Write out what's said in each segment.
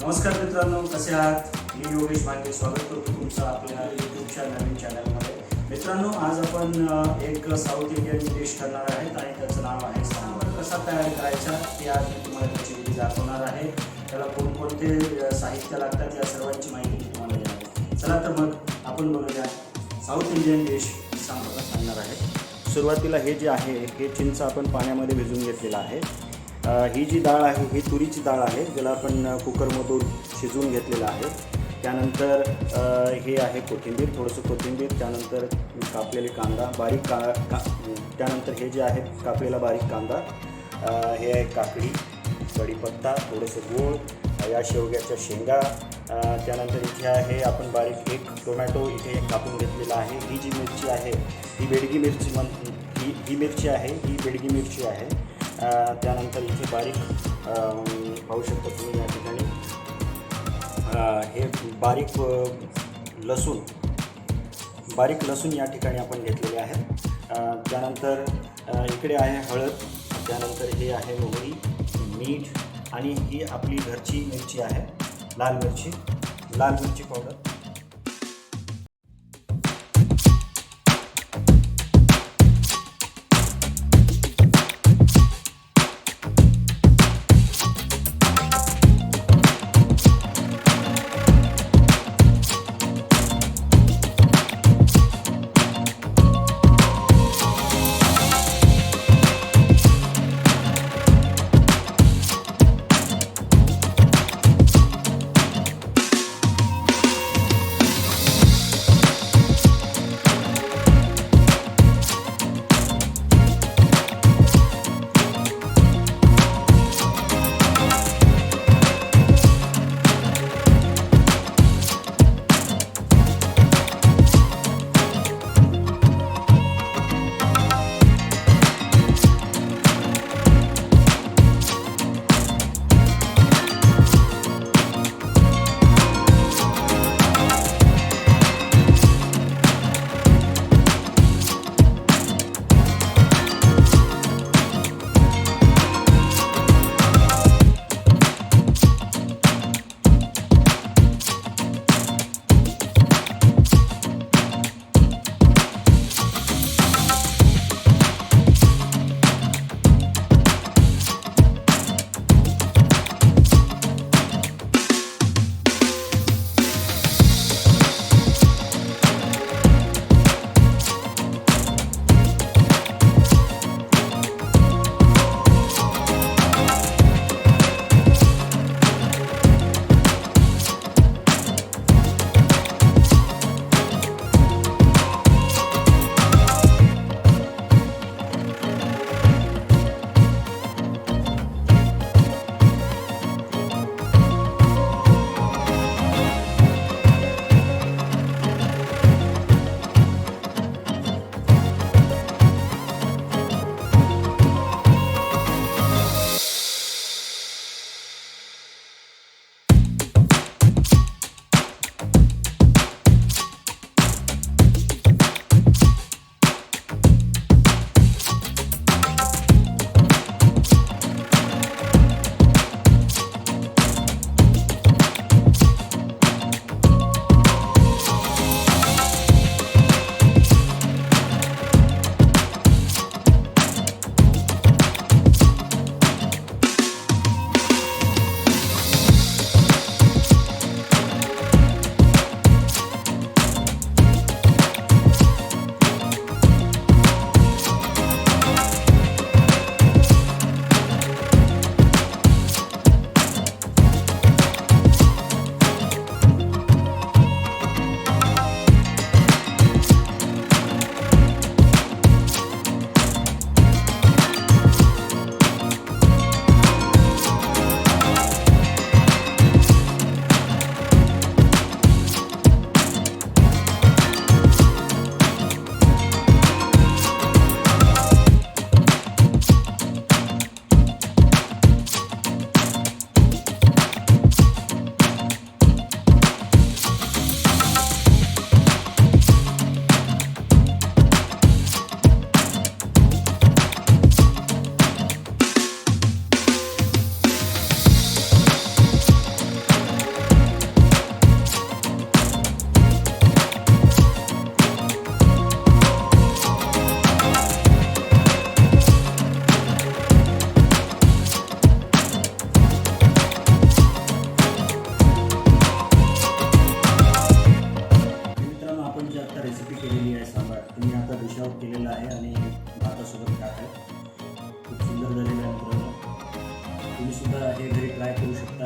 नमस्कार मित्रांनो, कसे आहात? मी योगेश भांगे स्वागत करतो तुमचं आपल्या यूट्यूबच्या नवीन चॅनलमध्ये. मित्रांनो, आज आपण एक साऊथ इंडियन डिश करणार आहेत आणि त्याचं नाव आहे सांबार. कसा तयार करायचा ते आज मी तुम्हाला त्याची विधी दाखवणार आहे. त्याला कोणकोणते साहित्य लागतात या सर्वांची माहिती तुम्हाला देणार आहे. चला तर मग आपण बघूया साऊथ इंडियन डिश सांबार सांगणार आहे. सुरुवातीला हे जे आहे हे चिंच आपण पाण्यामध्ये भिजवून घेतलेलं आहे. ही जी डाळ आहे ही तुरीची डाळ आहे, ज्याला आपण कुकरमधून शिजवून घेतलेलं आहे. त्यानंतर हे आहे कोथिंबीर, थोडंसं कोथिंबीर, त्यानंतर कापलेले कांदा बारीक त्यानंतर हे जे आहे कापलेला बारीक कांदा, हे आहे काकडी, कढीपत्ता, थोडंसं गूळ, या शेवग्याच्या शेंगा, त्यानंतर इथे आहे आपण बारीक एक टोमॅटो इथे कापून घेतलेला आहे. ही जी मिरची आहे ही बेडगी मिरची ही मिरची आहे, ही बेडगी मिरची आहे. त्यानंतर इथे बारीक पाहू शकता तुम्ही या ठिकाणी हे बारीक लसूण या ठिकाणी आपण घेतलेले आहेत. त्यानंतर इकडे आहे हळद, त्यानंतर हे आहे मोहरी, मीठ आणि ही आपली घरची मिरची आहे, लाल मिरची पावडर.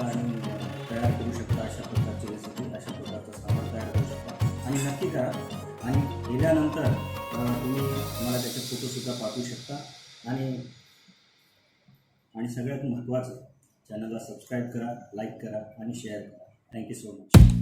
आणि तयार करू शकता. अशा प्रकारची रेसिपी, अशा प्रकारचा सांबार तयार करू शकता आणि नक्की करा. आणि केल्यानंतर तुम्ही मला त्याचे फोटोसुद्धा पाठवू शकता. आणि सगळ्यात महत्त्वाचं, चॅनलला सबस्क्राईब करा, लाईक करा आणि शेअर करा. Thank you so much.